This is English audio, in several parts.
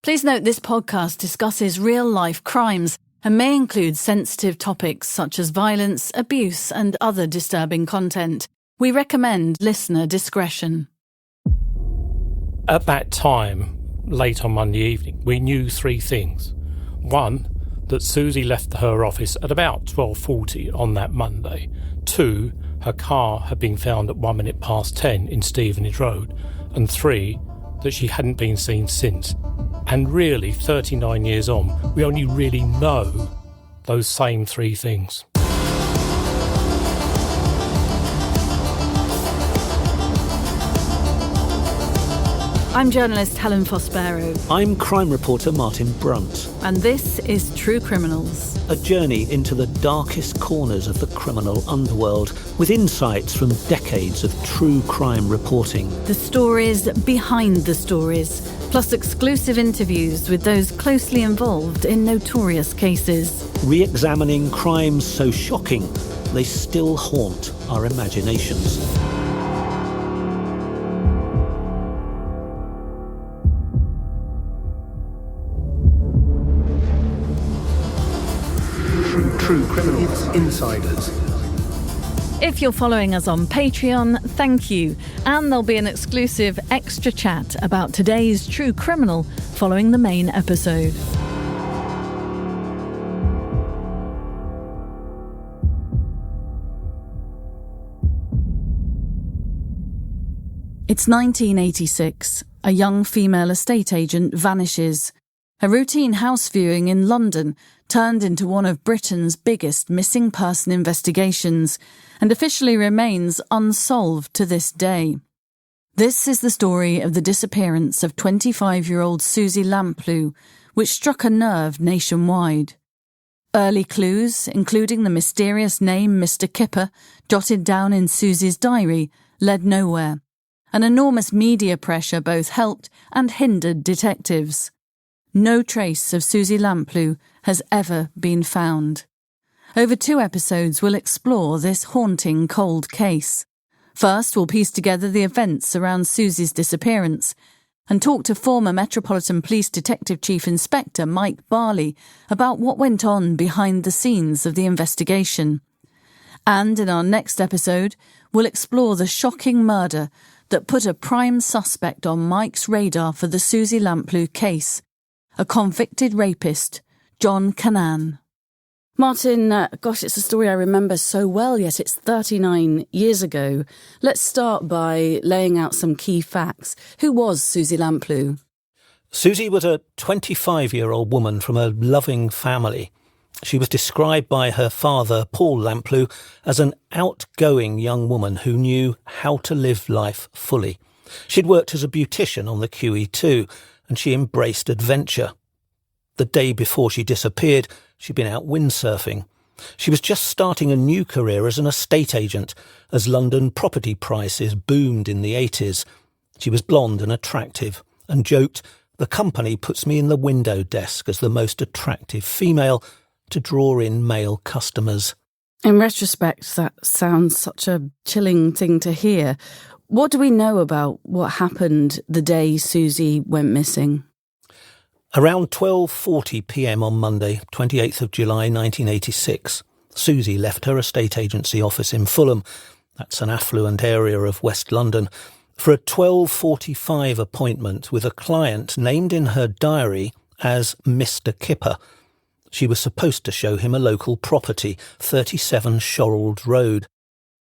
Please note this podcast discusses real-life crimes and may include sensitive topics such as violence, abuse, and other disturbing content. We recommend listener discretion. At that time, late on Monday evening, we knew three things. One, that Suzy left her office at about 12:40 on that Monday. Two, her car had been found at 10:01 in Stevenage Road. And three, that she hadn't been seen since. And really, 39 years on, we only really know those same three things. I'm journalist Helen Fospero. I'm crime reporter Martin Brunt. And this is True Criminals. A journey into the darkest corners of the criminal underworld with insights from decades of true crime reporting. The stories behind the stories, plus exclusive interviews with those closely involved in notorious cases. Re-examining crimes so shocking, they still haunt our imaginations. True Criminals Insiders. If you're following us on Patreon, thank you. And there'll be an exclusive extra chat about today's true criminal following the main episode. It's 1986. A young female estate agent vanishes. A routine house viewing in London turned into one of Britain's biggest missing person investigations and officially remains unsolved to this day. This is the story of the disappearance of 25-year-old Suzy Lamplugh, which struck a nerve nationwide. Early clues, including the mysterious name Mr Kipper, jotted down in Suzy's diary, led nowhere. An enormous media pressure both helped and hindered detectives. No trace of Suzy Lamplugh has ever been found. Over 2 episodes, we'll explore this haunting cold case. First, we'll piece together the events around Suzy's disappearance and talk to former Metropolitan Police Detective Chief Inspector Mike Barley about what went on behind the scenes of the investigation. And in our next episode, we'll explore the shocking murder that put a prime suspect on Mike's radar for the Suzy Lamplugh case. A convicted rapist, John Cannan. Martin, it's a story I remember so well, yet it's 39 years ago. Let's start by laying out some key facts. Who was Suzy Lamplugh? Suzy was a 25-year-old woman from a loving family. She was described by her father, Paul Lamplugh, as an outgoing young woman who knew how to live life fully. She'd worked as a beautician on the QE2, and she embraced adventure. The day before she disappeared, she'd been out windsurfing. She was just starting a new career as an estate agent, as London property prices boomed in the 80s. She was blonde and attractive, and joked, "The company puts me in the window desk as the most attractive female to draw in male customers." In retrospect, that sounds such a chilling thing to hear. What do we know about what happened the day Suzy went missing? Around 12:40 p.m. on Monday, 28th of July 1986, Suzy left her estate agency office in Fulham, that's an affluent area of West London, for a 12:45 appointment with a client named in her diary as Mr Kipper. She was supposed to show him a local property, 37 Shorrold Road.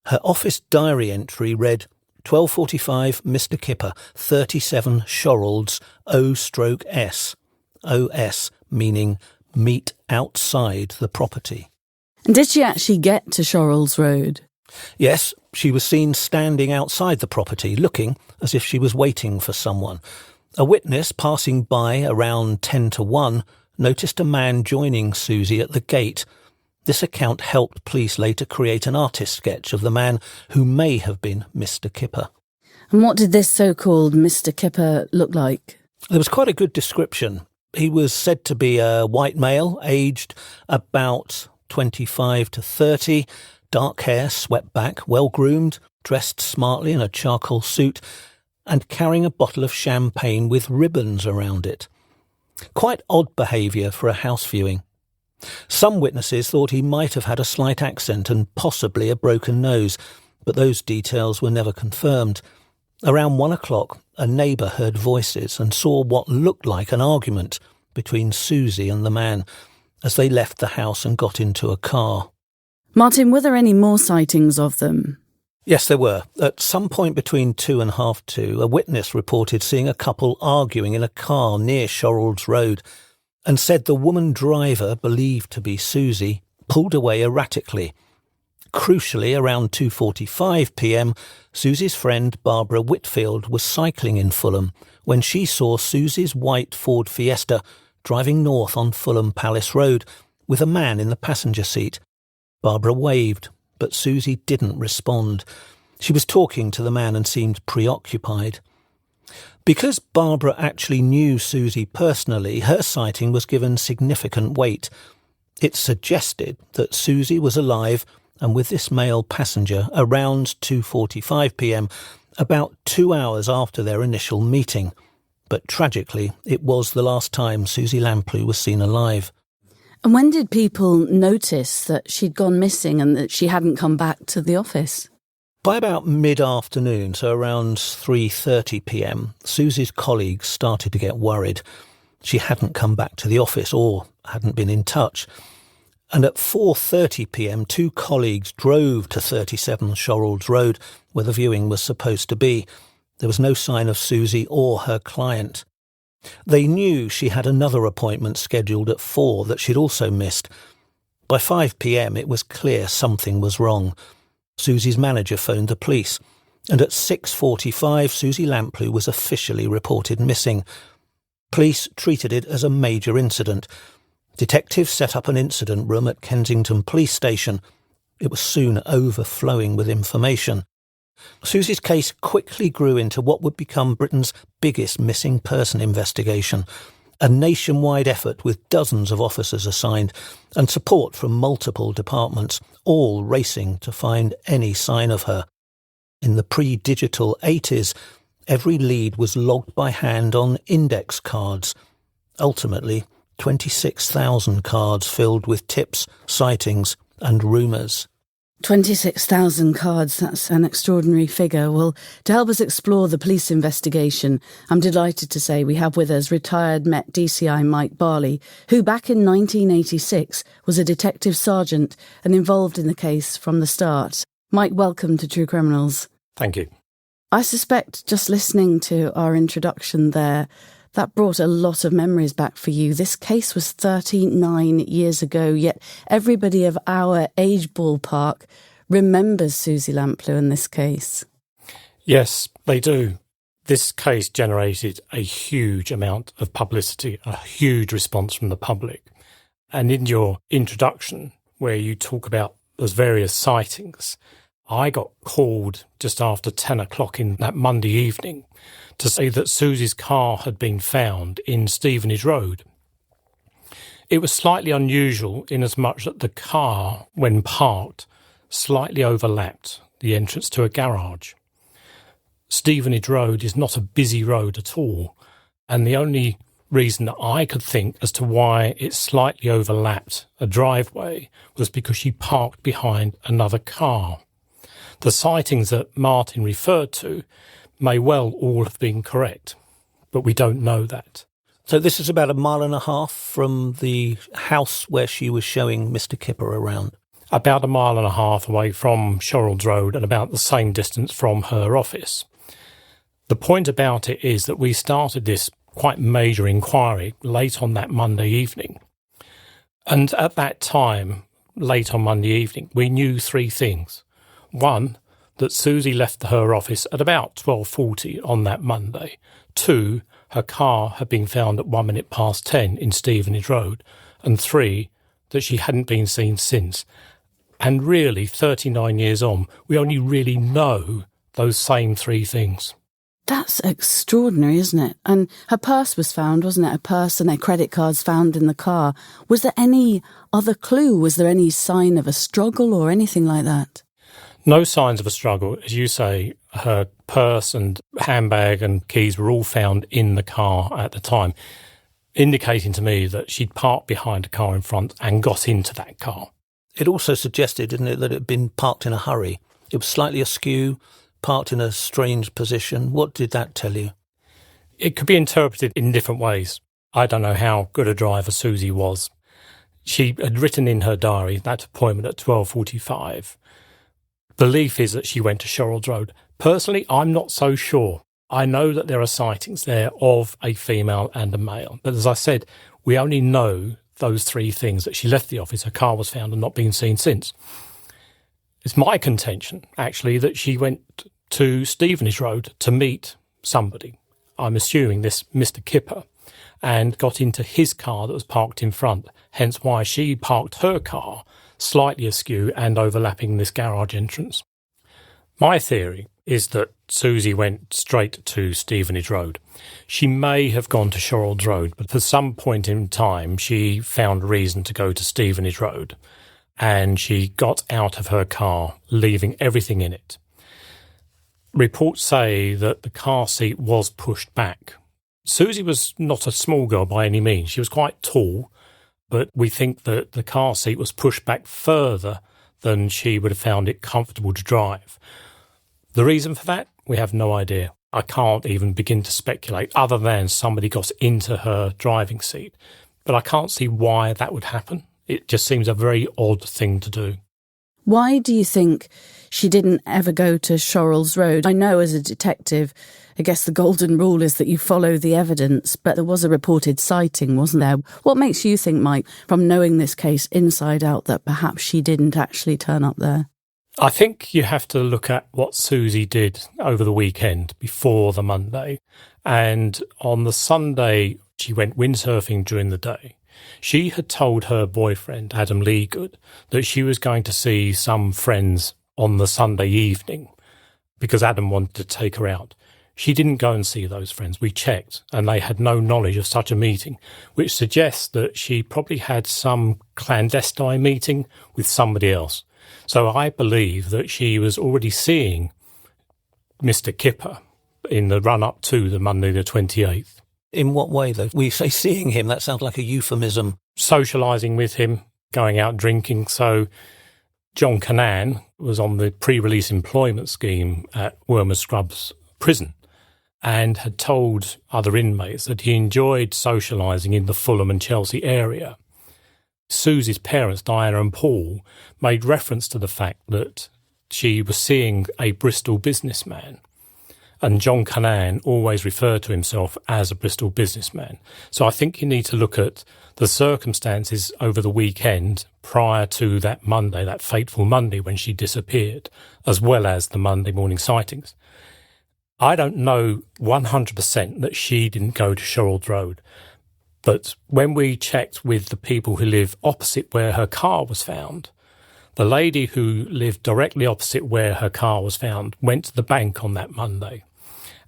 Her office diary entry read, 12:45 Mr Kipper, 37 Shorrolds, O/S. OS meaning meet outside the property. And did she actually get to Shorrolds Road? Yes, she was seen standing outside the property, looking as if she was waiting for someone. A witness passing by around 10 to 1 noticed a man joining Suzy at the gate. This account helped police later create an artist sketch of the man who may have been Mr Kipper. And what did this so-called Mr Kipper look like? There was quite a good description. He was said to be a white male, aged about 25 to 30, dark hair, swept back, well-groomed, dressed smartly in a charcoal suit, and carrying a bottle of champagne with ribbons around it. Quite odd behaviour for a house viewing. Some witnesses thought he might have had a slight accent and possibly a broken nose, but those details were never confirmed. Around 1 o'clock, a neighbour heard voices and saw what looked like an argument between Suzy and the man as they left the house and got into a car. Martin, were there any more sightings of them? Yes, there were. At some point between 2 and 2:30, a witness reported seeing a couple arguing in a car near Shorrolds Road and said the woman driver, believed to be Suzy, pulled away erratically. Crucially, around 2:45pm, Suzy's friend Barbara Whitfield was cycling in Fulham when she saw Suzy's white Ford Fiesta driving north on Fulham Palace Road with a man in the passenger seat. Barbara waved, but Suzy didn't respond. She was talking to the man and seemed preoccupied. Because Barbara actually knew Suzy personally, her sighting was given significant weight. It suggested that Suzy was alive and with this male passenger around 2:45pm, about 2 hours after their initial meeting. But tragically, it was the last time Suzy Lamplugh was seen alive. And when did people notice that she'd gone missing and that she hadn't come back to the office? By about mid-afternoon, so around 3:30pm, Suzy's colleagues started to get worried. She hadn't come back to the office or hadn't been in touch. And at 4:30pm, two colleagues drove to 37 Shorrolds Road, where the viewing was supposed to be. There was no sign of Suzy or her client. They knew she had another appointment scheduled at 4 that she'd also missed. By 5pm, it was clear something was wrong. Suzy's manager phoned the police, and at 6:45, Suzy Lamplugh was officially reported missing. Police treated it as a major incident. Detectives set up an incident room at Kensington Police Station. It was soon overflowing with information. Suzy's case quickly grew into what would become Britain's biggest missing person investigation, a nationwide effort with dozens of officers assigned and support from multiple departments, all racing to find any sign of her. In the pre-digital 80s, every lead was logged by hand on index cards. Ultimately, 26,000 cards filled with tips, sightings and rumours. 26,000 cards, that's an extraordinary figure. Well, to help us explore the police investigation, I'm delighted to say we have with us retired Met DCI Mike Barley, who back in 1986 was a detective sergeant and involved in the case from the start. Mike, welcome to True Criminals. Thank you. I suspect just listening to our introduction there, that brought a lot of memories back for you. This case was 39 years ago, yet everybody of our age ballpark remembers Suzy Lamplugh in this case. Yes, they do. This case generated a huge amount of publicity, a huge response from the public. And in your introduction, where you talk about those various sightings, I got called just after 10 o'clock in that Monday evening to say that Suzy's car had been found in Stevenage Road. It was slightly unusual in as much that the car, when parked, slightly overlapped the entrance to a garage. Stevenage Road is not a busy road at all, and the only reason that I could think as to why it slightly overlapped a driveway was because she parked behind another car. The sightings that Martin referred to may well all have been correct, but we don't know that. So this is about 1.5 miles from the house where she was showing Mr Kipper around? About 1.5 miles away from Shorrolds Road and about the same distance from her office. The point about it is that we started this quite major inquiry late on that Monday evening. And at that time, late on Monday evening, we knew 3 things. One, that Suzy left her office at about 12:40 on that Monday. 2, her car had been found at 10:01 in Stevenage Road. And 3, that she hadn't been seen since. And really, 39 years on, we only really know those same 3 things. That's extraordinary, isn't it? And her purse was found, wasn't it? A purse and her credit cards found in the car. Was there any other clue? Was there any sign of a struggle or anything like that? No signs of a struggle. As you say, her purse and handbag and keys were all found in the car at the time. indicating to me that she'd parked behind a car in front and got into that car. It also suggested, didn't it, that it had been parked in a hurry. It was slightly askew, parked in a strange position. What did that tell you? It could be interpreted in different ways. I don't know how good a driver Suzy was. She had written in her diary that appointment at 12:45. Belief is that she went to Shorrolds Road. Personally, I'm not so sure. I know that there are sightings there of a female and a male. But as I said, we only know those three things: that she left the office, her car was found and not been seen since. It's my contention, actually, that she went to Stevenage Road to meet somebody. I'm assuming this Mr Kipper, and got into his car that was parked in front, hence why she parked her car slightly askew and overlapping this garage entrance. My theory is that Suzy went straight to Stevenage Road. She may have gone to Shorrolds Road, but for some point in time she found reason to go to Stevenage Road, and she got out of her car, leaving everything in it. Reports say that the car seat was pushed back. Suzy was not a small girl by any means. She was quite tall, but we think that the car seat was pushed back further than she would have found it comfortable to drive. The reason for that, we have no idea. I can't even begin to speculate, other than somebody got into her driving seat. But I can't see why that would happen. It just seems a very odd thing to do. Why do you think she didn't ever go to Shorrolds Road? I know as a detective, I guess the golden rule is that you follow the evidence, but there was a reported sighting, wasn't there? What makes you think, Mike, from knowing this case inside out, that perhaps she didn't actually turn up there? I think you have to look at what Suzy did over the weekend before the Monday. And on the Sunday, she went windsurfing during the day. She had told her boyfriend, Adam Leagood, that she was going to see some friends on the Sunday evening because Adam wanted to take her out. She didn't go and see those friends. We checked, and they had no knowledge of such a meeting, which suggests that she probably had some clandestine meeting with somebody else. So I believe that she was already seeing Mr Kipper in the run-up to the Monday the 28th. In what way, though? We say seeing him, that sounds like a euphemism. Socialising with him, going out drinking. So John Cannan was on the pre-release employment scheme at Wormer Scrubs prison and had told other inmates that he enjoyed socialising in the Fulham and Chelsea area. Suzy's parents, Diana and Paul, made reference to the fact that she was seeing a Bristol businessman. And John Cannan always referred to himself as a Bristol businessman. So I think you need to look at the circumstances over the weekend prior to that Monday, that fateful Monday when she disappeared, as well as the Monday morning sightings. I don't know 100% that she didn't go to Shorrolds Road, but when we checked with the people who live opposite where her car was found, the lady who lived directly opposite where her car was found went to the bank on that Monday.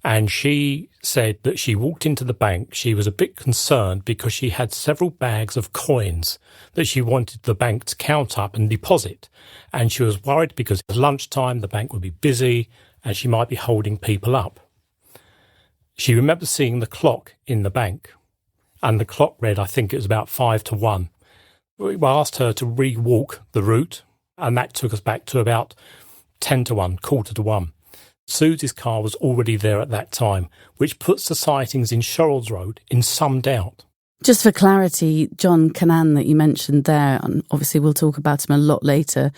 And she said that she walked into the bank. She was a bit concerned because she had several bags of coins that she wanted the bank to count up and deposit. And she was worried because at lunchtime the bank would be busy and she might be holding people up. She remembers seeing the clock in the bank, and the clock read, I think it was about 5 to 1. We asked her to re-walk the route, and that took us back to about 10 to 1, quarter to 1. Suzy's car was already there at that time, which puts the sightings in Shorrolds Road in some doubt. Just for clarity, John Cannan that you mentioned there, and obviously we'll talk about him a lot later,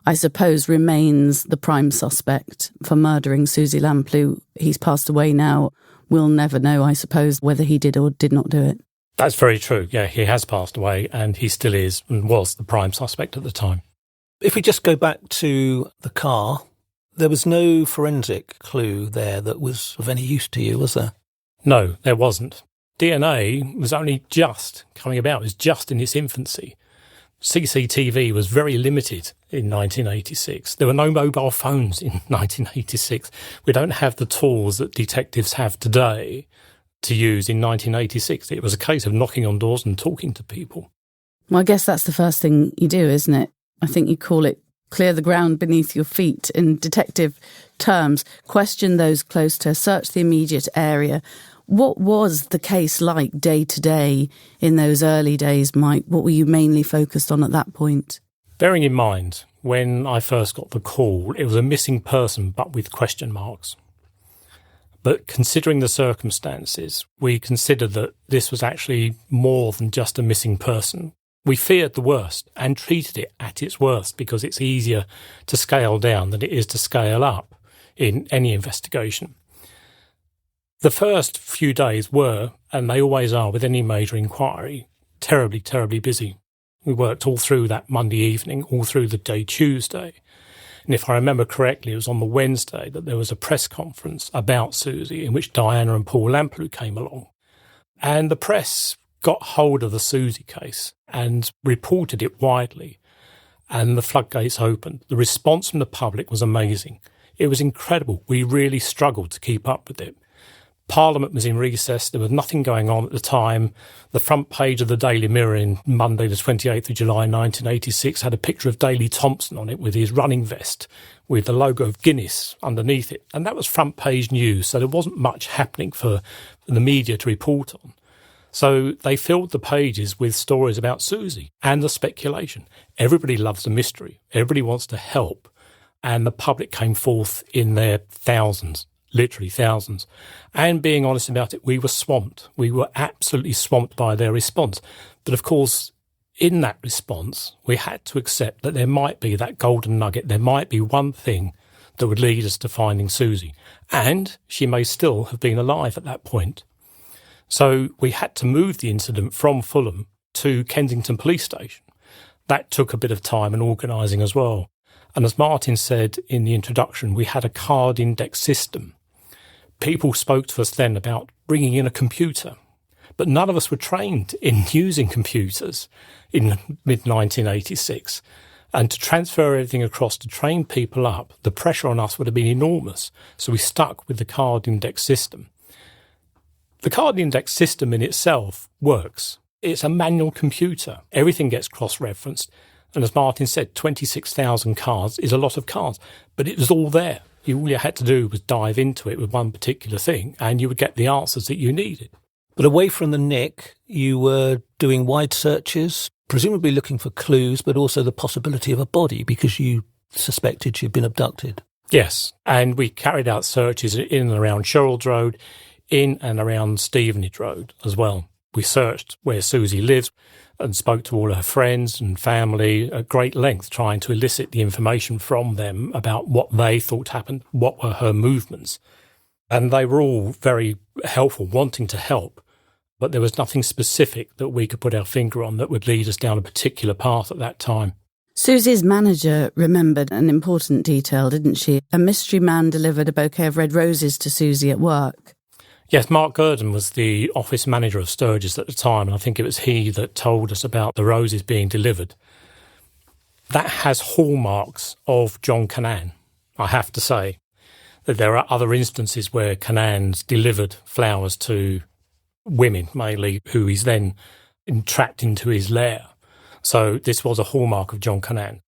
I suppose remains the prime suspect for murdering Suzy Lamplugh. He's passed away now. We'll never know, I suppose, whether he did or did not do it. That's very true. Yeah, he has passed away and he still is and was the prime suspect at the time. If we just go back to the car, there was no forensic clue there that was of any use to you, was there? No, there wasn't. DNA was only just coming about. It was just in its infancy. CCTV was very limited in 1986. There were no mobile phones in 1986. We don't have the tools that detectives have today to use in 1986. It was a case of knocking on doors and talking to people. Well, I guess that's the first thing you do, isn't it? I think you call it clear the ground beneath your feet in detective terms. Question those close to her, search the immediate area. What was the case like day to day in those early days, Mike? What were you mainly focused on at that point? Bearing in mind, when I first got the call, it was a missing person, but with question marks. But considering the circumstances, we considered that this was actually more than just a missing person. We feared the worst and treated it at its worst because it's easier to scale down than it is to scale up in any investigation. The first few days were, and they always are with any major inquiry, terribly, terribly busy. We worked all through that Monday evening, all through the day Tuesday. And if I remember correctly, it was on the Wednesday that there was a press conference about Suzy in which Diana and Paul Lamplugh came along. And the press got hold of the Suzy case and reported it widely. And the floodgates opened. The response from the public was amazing. It was incredible. We really struggled to keep up with it. Parliament was in recess. There was nothing going on at the time. The front page of the Daily Mirror in Monday, the 28th of July, 1986, had a picture of Daley Thompson on it with his running vest with the logo of Guinness underneath it. And that was front page news. So there wasn't much happening for the media to report on. So they filled the pages with stories about Suzy and the speculation. Everybody loves a mystery. Everybody wants to help. And the public came forth in their thousands. Literally thousands. And being honest about it, we were swamped. We were absolutely swamped by their response. But of course, in that response, we had to accept that there might be that golden nugget. There might be one thing that would lead us to finding Suzy. And she may still have been alive at that point. So we had to move the incident from Fulham to Kensington Police Station. That took a bit of time and organising as well. And as Martin said in the introduction, we had a card index system. People spoke to us then about bringing in a computer, but none of us were trained in using computers in mid-1986. And to transfer everything across to train people up, the pressure on us would have been enormous. So we stuck with the card index system. The card index system in itself works. It's a manual computer. Everything gets cross-referenced. And as Martin said, 26,000 cards is a lot of cards, but it was all there. All you had to do was dive into it with one particular thing and you would get the answers that you needed. But away from the nick, you were doing wide searches, presumably looking for clues, but also the possibility of a body because you suspected she'd been abducted. Yes, and we carried out searches in and around Sherald Road, in and around Stevenage Road as well. We searched where Suzy lives and spoke to all her friends and family at great length, trying to elicit the information from them about what they thought happened, what were her movements. And they were all very helpful, wanting to help, but there was nothing specific that we could put our finger on that would lead us down a particular path at that time. Suzy's manager remembered an important detail, didn't she? A mystery man delivered a bouquet of red roses to Suzy at work. Yes, Mark Gurdon was the office manager of Sturgis at the time, and I think it was he that told us about the roses being delivered. That has hallmarks of John Cannan, I have to say. That there are other instances where Cannan's delivered flowers to women, mainly, who he's then entrapped into his lair. So this was a hallmark of John Cannan.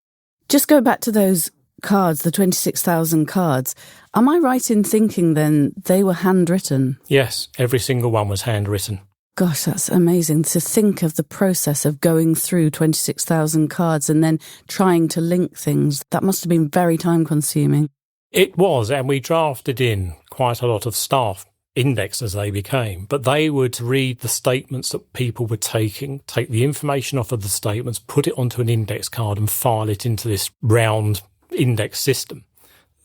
Just go back to those cards, the 26,000 cards. Am I right in thinking then they were handwritten? Yes, every single one was handwritten. Gosh, that's amazing to think of the process of going through 26,000 cards and then trying to link things. That must have been very time consuming. It was, and we drafted in quite a lot of staff index as they became, but they would read the statements that people were taking, take the information off of the statements, put it onto an index card and file it into this round index system.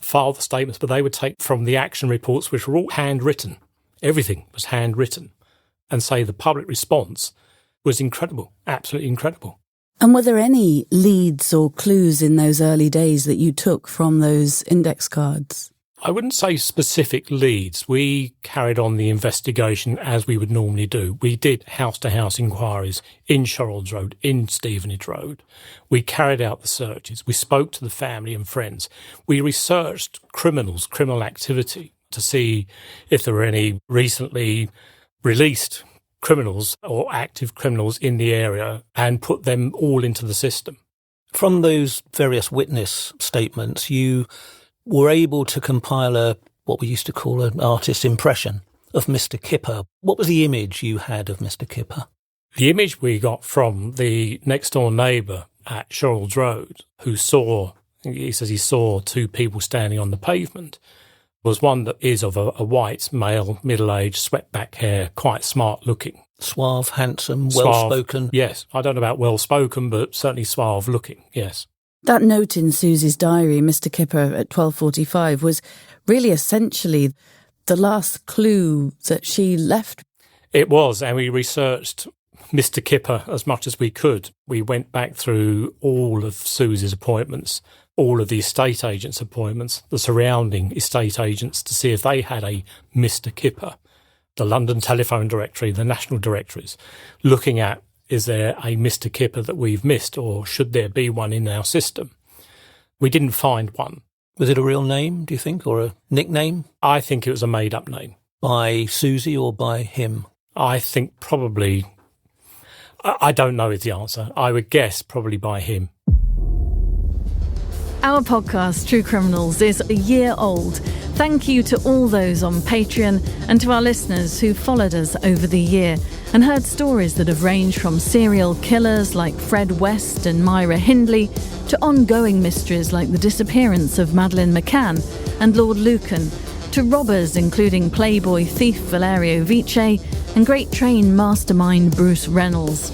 File the statements, but they would take from the action reports, which were all handwritten. Everything was handwritten. And say the public response was incredible, absolutely incredible. And were there any leads or clues in those early days that you took from those index cards? I wouldn't say specific leads. We carried on the investigation as we would normally do. We did house-to-house inquiries in Sherald Road, in Stevenage Road. We carried out the searches. We spoke to the family and friends. We researched criminal activity to see if there were any recently released criminals or active criminals in the area and put them all into the system. From those various witness statements, you were able to compile what we used to call an artist's impression of Mr Kipper. What was the image you had of Mr Kipper? The image we got from the next-door neighbour at Shorrells Road, he says he saw two people standing on the pavement, was one that is of a white male, middle-aged, swept-back hair, quite smart-looking. Suave, handsome, well-spoken. Yes, I don't know about well-spoken, but certainly suave-looking, yes. That note in Suzy's diary, Mr Kipper at 12:45, was really essentially the last clue that she left. It was, and we researched Mr Kipper as much as we could. We went back through all of Suzy's appointments, all of the estate agents' appointments, the surrounding estate agents, to see if they had a Mr Kipper. The London telephone directory, the national directories, looking at, is there a Mr Kipper that we've missed, or should there be one in our system? We didn't find one. Was it a real name, do you think, or a nickname? I think it was a made-up name. By Suzy or by him? I think probably... I don't know is the answer. I would guess probably by him. Our podcast, True Criminals, is a year old. Thank you to all those on Patreon and to our listeners who followed us over the year and heard stories that have ranged from serial killers like Fred West and Myra Hindley to ongoing mysteries like the disappearance of Madeleine McCann and Lord Lucan, to robbers including Playboy thief Valerio Vice and Great Train mastermind Bruce Reynolds.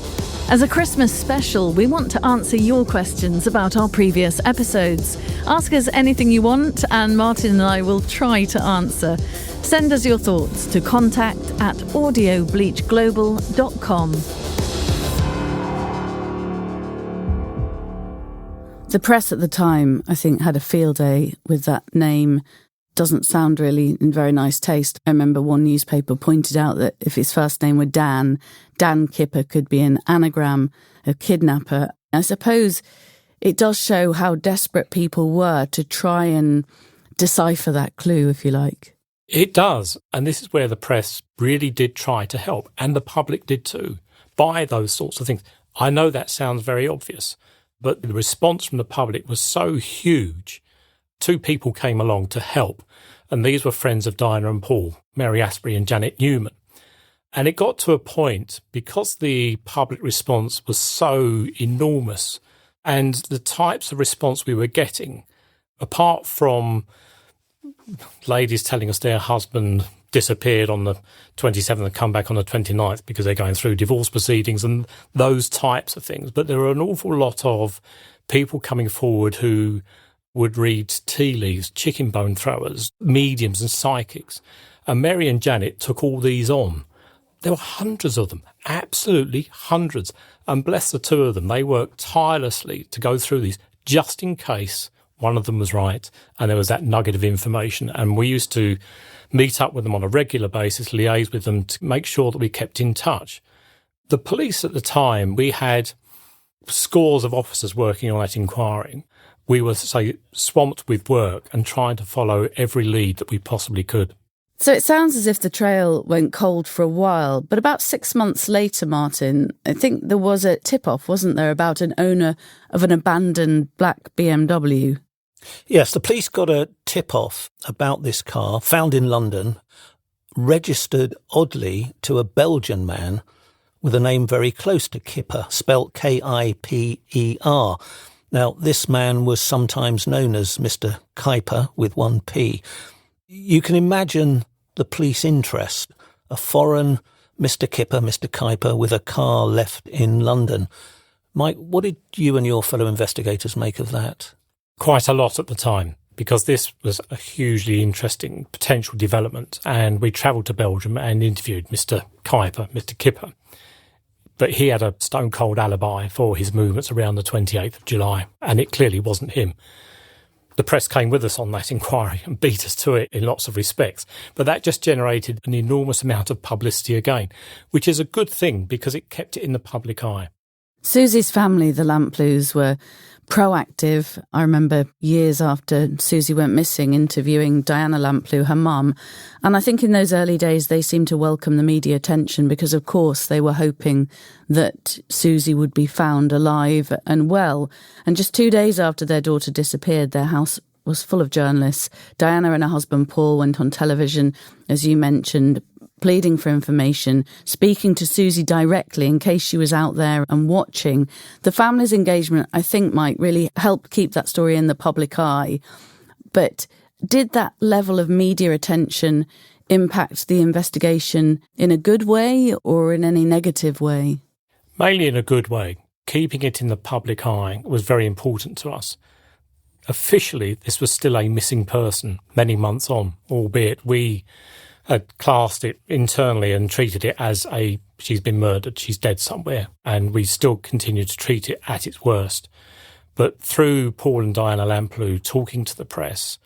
As a Christmas special, we want to answer your questions about our previous episodes. Ask us anything you want, and Martin and I will try to answer. Send us your thoughts to contact@audiobleachglobal.com. The press at the time, I think, had a field day with that name. Doesn't sound really in very nice taste. I remember one newspaper pointed out that if his first name were Dan Kipper could be an anagram of kidnapper. I suppose it does show how desperate people were to try and decipher that clue, if you like. It does, and this is where the press really did try to help, and the public did too, by those sorts of things. I know that sounds very obvious, but the response from the public was so huge. Two people came along to help, and these were friends of Diana and Paul, Mary Asprey and Janet Newman. And it got to a point, because the public response was so enormous, and the types of response we were getting, apart from ladies telling us their husband disappeared on the 27th and come back on the 29th because they're going through divorce proceedings and those types of things. But there were an awful lot of people coming forward who would read tea leaves, chicken bone throwers, mediums and psychics. And Mary and Janet took all these on. There were hundreds of them, absolutely hundreds. And bless the two of them, they worked tirelessly to go through these just in case one of them was right and there was that nugget of information. And we used to meet up with them on a regular basis, liaise with them to make sure that we kept in touch. The police at the time, we had scores of officers working on that inquiry. We were, say, swamped with work and trying to follow every lead that we possibly could. So it sounds as if the trail went cold for a while, but about 6 months later, Martin, I think there was a tip-off, wasn't there, about an owner of an abandoned black BMW? Yes, the police got a tip-off about this car, found in London, registered oddly to a Belgian man with a name very close to Kipper, spelt K-I-P-E-R. Now, this man was sometimes known as Mr Kipper with one P. You can imagine the police interest, a foreign Mr Kipper, Mr Kipper, with a car left in London. Mike, what did you and your fellow investigators make of that? Quite a lot at the time, because this was a hugely interesting potential development, and we travelled to Belgium and interviewed Mr Kipper. But he had a stone-cold alibi for his movements around the 28th of July, and it clearly wasn't him. The press came with us on that inquiry and beat us to it in lots of respects. But that just generated an enormous amount of publicity again, which is a good thing because it kept it in the public eye. Suzy's family, the Lamplughs, were proactive. I remember years after Suzy went missing interviewing Diana Lamplugh, her mum, and I think in those early days they seemed to welcome the media attention because, of course, they were hoping that Suzy would be found alive and well. And just 2 days after their daughter disappeared, their house was full of journalists. Diana and her husband Paul went on television, as you mentioned. pleading for information, speaking to Suzy directly in case she was out there and watching. The family's engagement, I think, might really help keep that story in the public eye. But did that level of media attention impact the investigation in a good way or in any negative way? Mainly in a good way. Keeping it in the public eye was very important to us. Officially, this was still a missing person many months on, albeit we had classed it internally and treated it as she's been murdered, she's dead somewhere, and we still continue to treat it at its worst. But through Paul and Diana Lamplugh talking to the press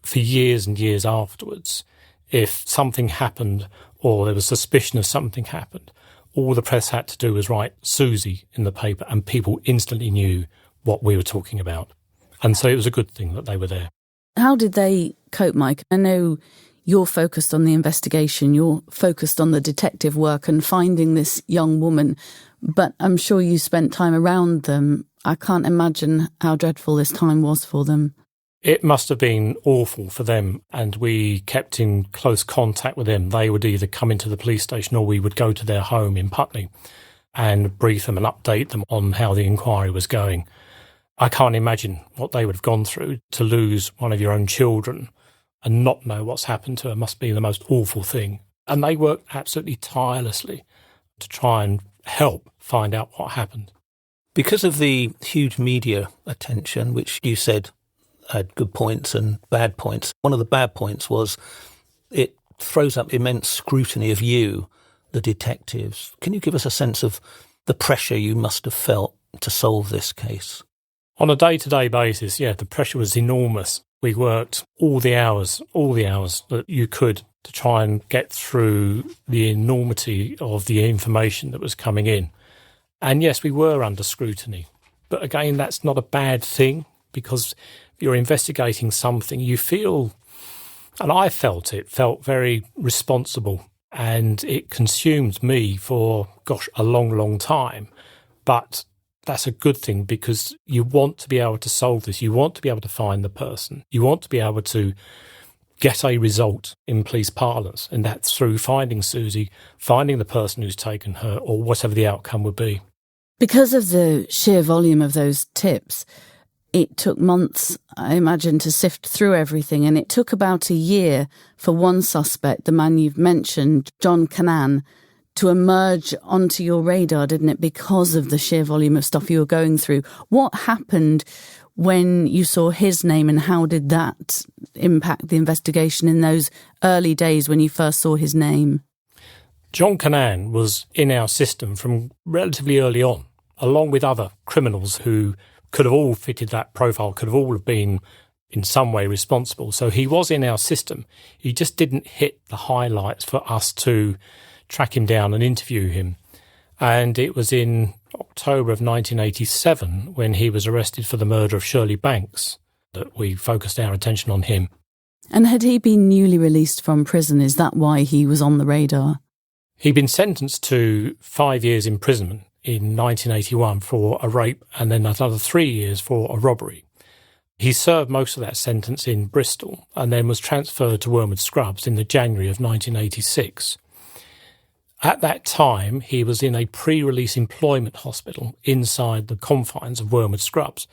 for years and years afterwards, if something happened or there was suspicion of something happened, all the press had to do was write Suzy in the paper and people instantly knew what we were talking about. And so it was a good thing that they were there. How did they cope, Mike? I know you're focused on the investigation, you're focused on the detective work and finding this young woman, but I'm sure you spent time around them. I can't imagine how dreadful this time was for them. It must have been awful for them, and we kept in close contact with them. They would either come into the police station or we would go to their home in Putney and brief them and update them on how the inquiry was going. I can't imagine what they would have gone through. To lose one of your own children and not know what's happened to her must be the most awful thing. And they worked absolutely tirelessly to try and help find out what happened. Because of the huge media attention, which you said had good points and bad points, one of the bad points was it throws up immense scrutiny of you, the detectives. Can you give us a sense of the pressure you must have felt to solve this case? On a day-to-day basis, the pressure was enormous. We worked all the hours that you could to try and get through the enormity of the information that was coming in. And yes, we were under scrutiny. But again, that's not a bad thing, because if you're investigating something, you feel, and I felt very responsible, and it consumed me for, a long, long time. But that's a good thing, because you want to be able to solve this. You want to be able to find the person. You want to be able to get a result in police parlance, and that's through finding Suzy, finding the person who's taken her, or whatever the outcome would be. Because of the sheer volume of those tips, it took months, I imagine, to sift through everything, and it took about a year for one suspect, the man you've mentioned, John Cannan, to emerge onto your radar, didn't it, because of the sheer volume of stuff you were going through. What happened when you saw his name, and how did that impact the investigation in those early days when you first saw his name? John Cannan was in our system from relatively early on, along with other criminals who could have all fitted that profile, could have all been in some way responsible. So he was in our system. He just didn't hit the highlights for us to track him down and interview him. And it was in October of 1987, when he was arrested for the murder of Shirley Banks, that we focused our attention on him. And had he been newly released from prison? Is that why he was on the radar? He'd been sentenced to 5 years imprisonment in 1981 for a rape, and then another 3 years for a robbery. He served most of that sentence in Bristol and then was transferred to Wormwood Scrubs in the January of 1986. At that time, he was in a pre-release employment hospital inside the confines of Wormwood Scrubs,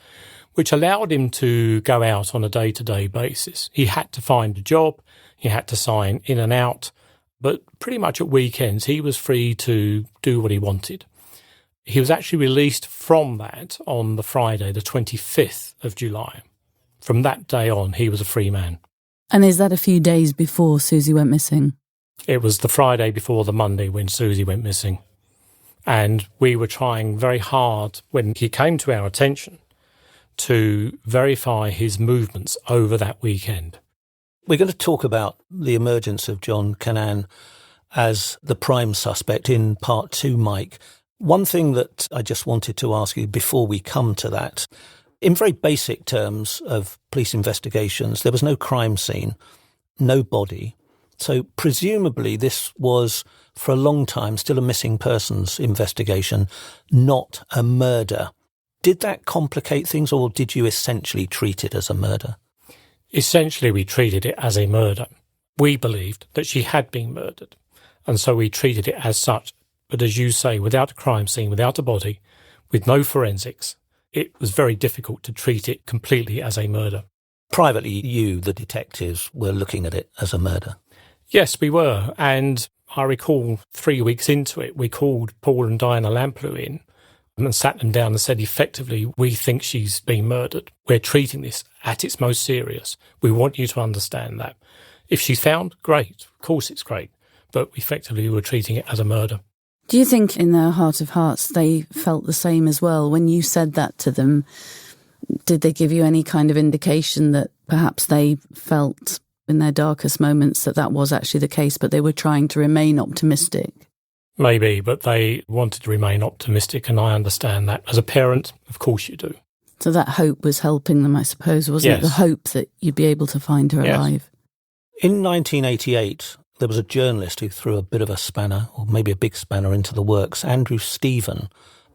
which allowed him to go out on a day-to-day basis. He had to find a job, he had to sign in and out, but pretty much at weekends he was free to do what he wanted. He was actually released from that on the Friday, the 25th of July. From that day on, he was a free man. And is that a few days before Suzy went missing? It was the Friday before the Monday when Suzy went missing. And we were trying very hard, when he came to our attention, to verify his movements over that weekend. We're going to talk about the emergence of John Cannan as the prime suspect in part 2, Mike. One thing that I just wanted to ask you before we come to that, in very basic terms of police investigations, there was no crime scene, no body. So presumably this was, for a long time, still a missing persons investigation, not a murder. Did that complicate things, or did you essentially treat it as a murder? Essentially, we treated it as a murder. We believed that she had been murdered. And so we treated it as such. But as you say, without a crime scene, without a body, with no forensics, it was very difficult to treat it completely as a murder. Privately, you, the detectives, were looking at it as a murder. Yes, we were. And I recall 3 weeks into it, we called Paul and Diana Lamplugh in and sat them down and said, effectively, we think she's been murdered. We're treating this at its most serious. We want you to understand that. If she's found, great. Of course it's great. But effectively, we were treating it as a murder. Do you think in their heart of hearts they felt the same as well? When you said that to them, did they give you any kind of indication that perhaps they felt in their darkest moments that that was actually the case, but they were trying to remain optimistic? Maybe, but they wanted to remain optimistic, and I understand that. As a parent, of course you do. So that hope was helping them, I suppose, wasn't it? The hope that you'd be able to find her alive. In 1988, there was a journalist who threw a bit of a spanner, or maybe a big spanner, into the works. Andrew Stephen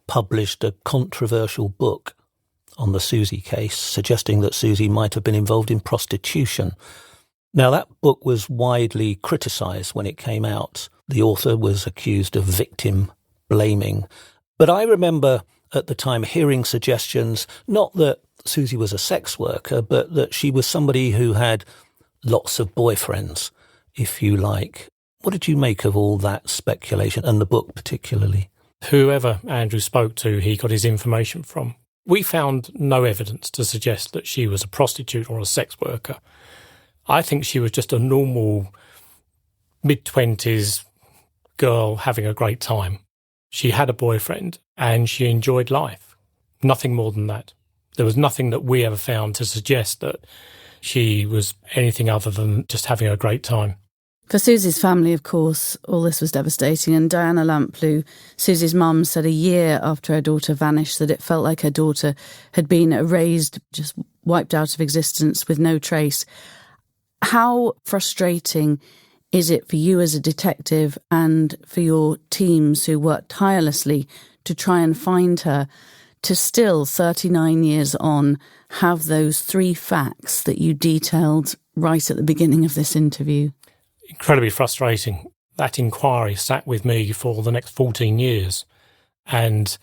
published a controversial book on the Suzy case, suggesting that Suzy might have been involved in prostitution. Now, that book was widely criticised when it came out. The author was accused of victim blaming. But I remember at the time hearing suggestions, not that Suzy was a sex worker, but that she was somebody who had lots of boyfriends, if you like. What did you make of all that speculation, and the book particularly? Whoever Andrew spoke to, he got his information from. We found no evidence to suggest that she was a prostitute or a sex worker. I think she was just a normal mid-20s girl having a great time. She had a boyfriend and she enjoyed life. Nothing more than that. There was nothing that we ever found to suggest that she was anything other than just having a great time. For Suzy's family, of course, all this was devastating, and Diana Lamplugh, Suzy's mum, said a year after her daughter vanished that it felt like her daughter had been erased, just wiped out of existence with no trace. How frustrating is it for you as a detective and for your teams who worked tirelessly to try and find her, to still, 39 years on, have those three facts that you detailed right at the beginning of this interview? Incredibly frustrating. That inquiry sat with me for the next 14 years, and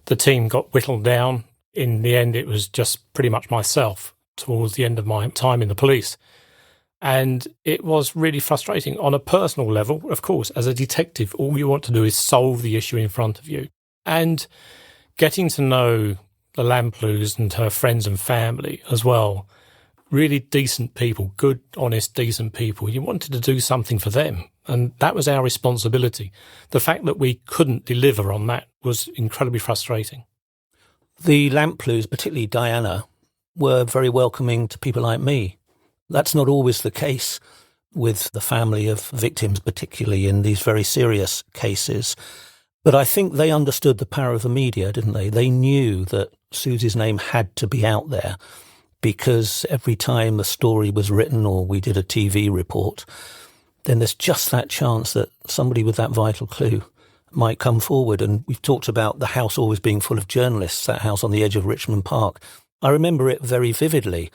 the team got whittled down. In the end, it was just pretty much myself towards the end of my time in the police. And it was really frustrating. On a personal level, of course, as a detective, all you want to do is solve the issue in front of you. And getting to know the Lamplughs and her friends and family as well, really decent people, good, honest, decent people. You wanted to do something for them, and that was our responsibility. The fact that we couldn't deliver on that was incredibly frustrating. The Lamplughs, particularly Diana, were very welcoming to people like me. That's not always the case with the family of victims, particularly in these very serious cases. But I think they understood the power of the media, didn't they? They knew that Suzy's name had to be out there, because every time a story was written or we did a TV report, then there's just that chance that somebody with that vital clue might come forward. And we've talked about the house always being full of journalists, that house on the edge of Richmond Park. I remember it very vividly.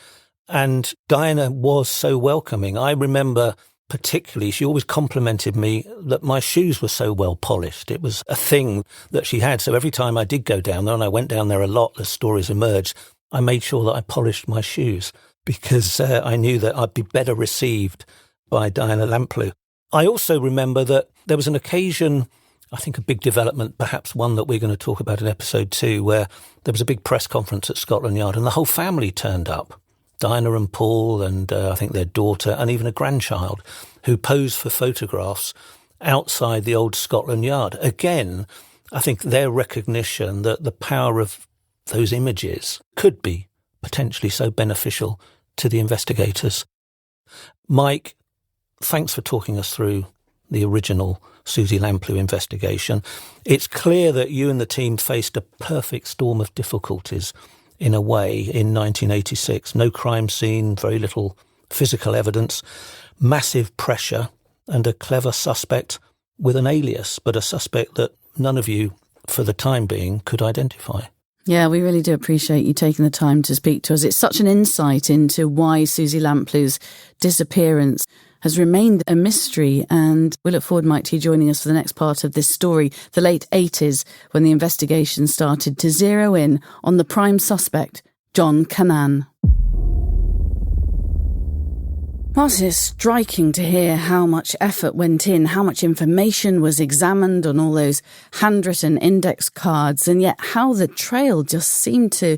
And Diana was so welcoming. I remember particularly, she always complimented me that my shoes were so well polished. It was a thing that she had. So every time I did go down there, and I went down there a lot as stories emerged, I made sure that I polished my shoes because I knew that I'd be better received by Diana Lamplugh. I also remember that there was an occasion, I think a big development, perhaps one that we're going to talk about in episode 2, where there was a big press conference at Scotland Yard and the whole family turned up. Diana and Paul and I think their daughter and even a grandchild who posed for photographs outside the old Scotland Yard. Again, I think their recognition that the power of those images could be potentially so beneficial to the investigators. Mike, thanks for talking us through the original Suzy Lamplugh investigation. It's clear that you and the team faced a perfect storm of difficulties in a way in 1986. No crime scene, very little physical evidence, massive pressure, and a clever suspect with an alias, but a suspect that none of you, for the time being, could identify. Yeah, we really do appreciate you taking the time to speak to us. It's such an insight into why Suzy Lamplug's disappearance has remained a mystery, and we look forward, Mike, to you joining us for the next part of this story, the late 80s, when the investigation started to zero in on the prime suspect, John Cannan. Martin, it's striking to hear how much effort went in, how much information was examined on all those handwritten index cards, and yet how the trail just seemed to,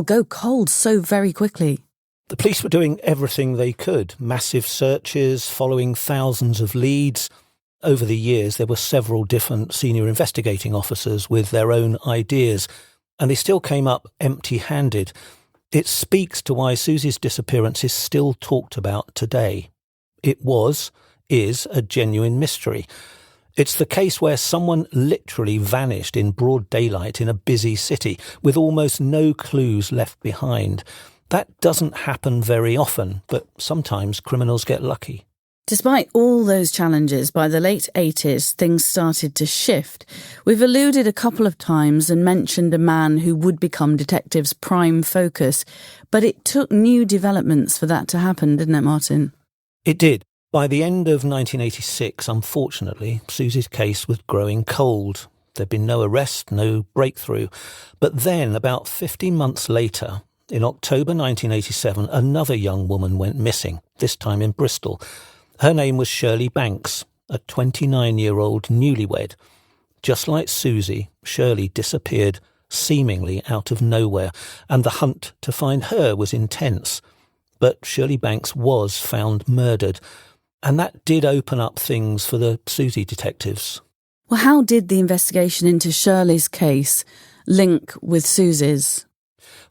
go cold so very quickly. The police were doing everything they could. Massive searches, following thousands of leads. Over the years, there were several different senior investigating officers with their own ideas, and they still came up empty-handed. It speaks to why Suzy's disappearance is still talked about today. It is a genuine mystery. It's the case where someone literally vanished in broad daylight in a busy city with almost no clues left behind. That doesn't happen very often, but sometimes criminals get lucky. Despite all those challenges, by the late 80s, things started to shift. We've alluded a couple of times and mentioned a man who would become detectives' prime focus, but it took new developments for that to happen, didn't it, Martin? It did. By the end of 1986, unfortunately, Suzy's case was growing cold. There'd been no arrest, no breakthrough. But then, about 15 months later, in October 1987, another young woman went missing, this time in Bristol. Her name was Shirley Banks, a 29-year-old newlywed. Just like Suzy, Shirley disappeared seemingly out of nowhere, and the hunt to find her was intense. But Shirley Banks was found murdered, and that did open up things for the Suzy detectives. Well, how did the investigation into Shirley's case link with Suzy's?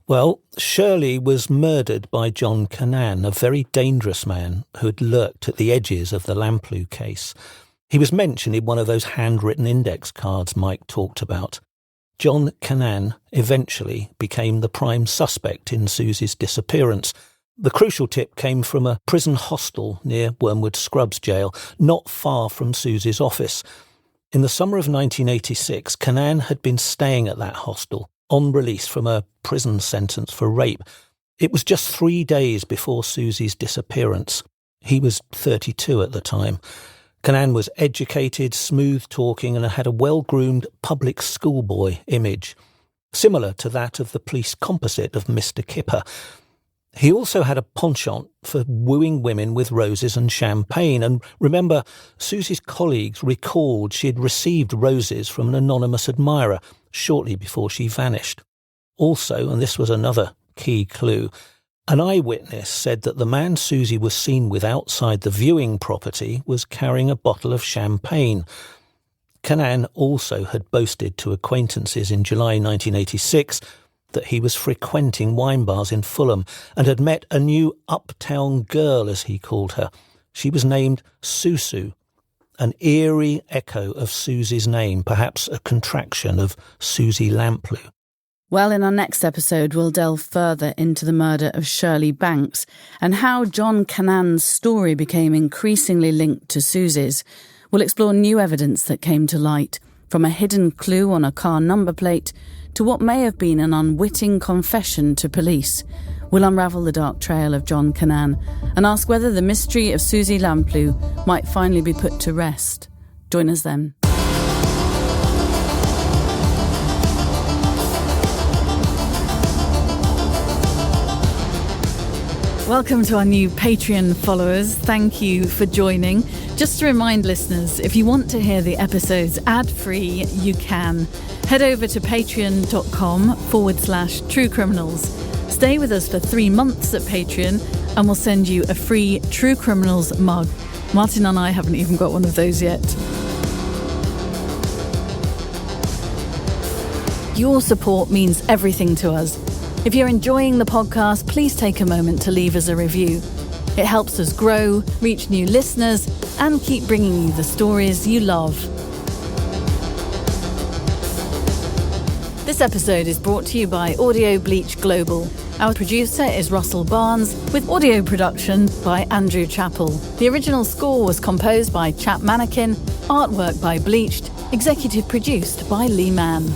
Well, Shirley was murdered by John Cannan, a very dangerous man who had lurked at the edges of the Lamplugh case. He was mentioned in one of those handwritten index cards Mike talked about. John Cannan eventually became the prime suspect in Suzy's disappearance. The crucial tip came from a prison hostel near Wormwood Scrubs jail, not far from Suzy's office. In the summer of 1986, Cannan had been staying at that hostel, on release from a prison sentence for rape. It was just 3 days before Suzy's disappearance. He was 32 at the time. Cannan was educated, smooth-talking, and had a well-groomed public schoolboy image, similar to that of the police composite of Mr Kipper. He also had a penchant for wooing women with roses and champagne, and remember, Suzy's colleagues recalled she had received roses from an anonymous admirer shortly before she vanished. Also, and this was another key clue, an eyewitness said that the man Suzy was seen with outside the viewing property was carrying a bottle of champagne. Cannan also had boasted to acquaintances in July 1986 that he was frequenting wine bars in Fulham and had met a new uptown girl, as he called her. She was named Susu, an eerie echo of Suzy's name, perhaps a contraction of Suzy Lamplugh. Well, in our next episode, we'll delve further into the murder of Shirley Banks and how John Cannan's story became increasingly linked to Suzy's. We'll explore new evidence that came to light, from a hidden clue on a car number plate to what may have been an unwitting confession to police. We'll unravel the dark trail of John Cannan and ask whether the mystery of Suzy Lamplugh might finally be put to rest. Join us then. Welcome to our new Patreon followers. Thank you for joining. Just to remind listeners, if you want to hear the episodes ad-free, you can. Head over to patreon.com/True Criminals. Stay with us for 3 months at Patreon and we'll send you a free True Criminals mug. Martin and I haven't even got one of those yet. Your support means everything to us. If you're enjoying the podcast, please take a moment to leave us a review. It helps us grow, reach new listeners, and keep bringing you the stories you love. This episode is brought to you by Audio Bleach Global. Our producer is Russell Barnes, with audio production by Andrew Chappell. The original score was composed by Chap Mannequin, artwork by Bleached, executive produced by Lee Mann.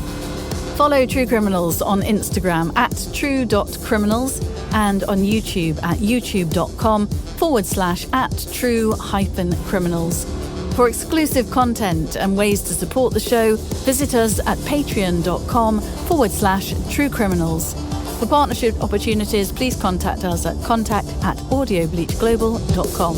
Follow True Criminals on Instagram at true.criminals and on YouTube at youtube.com/@true-criminals. For exclusive content and ways to support the show, visit us at patreon.com/True Criminals. For partnership opportunities, please contact us at contact@audiobleachglobal.com.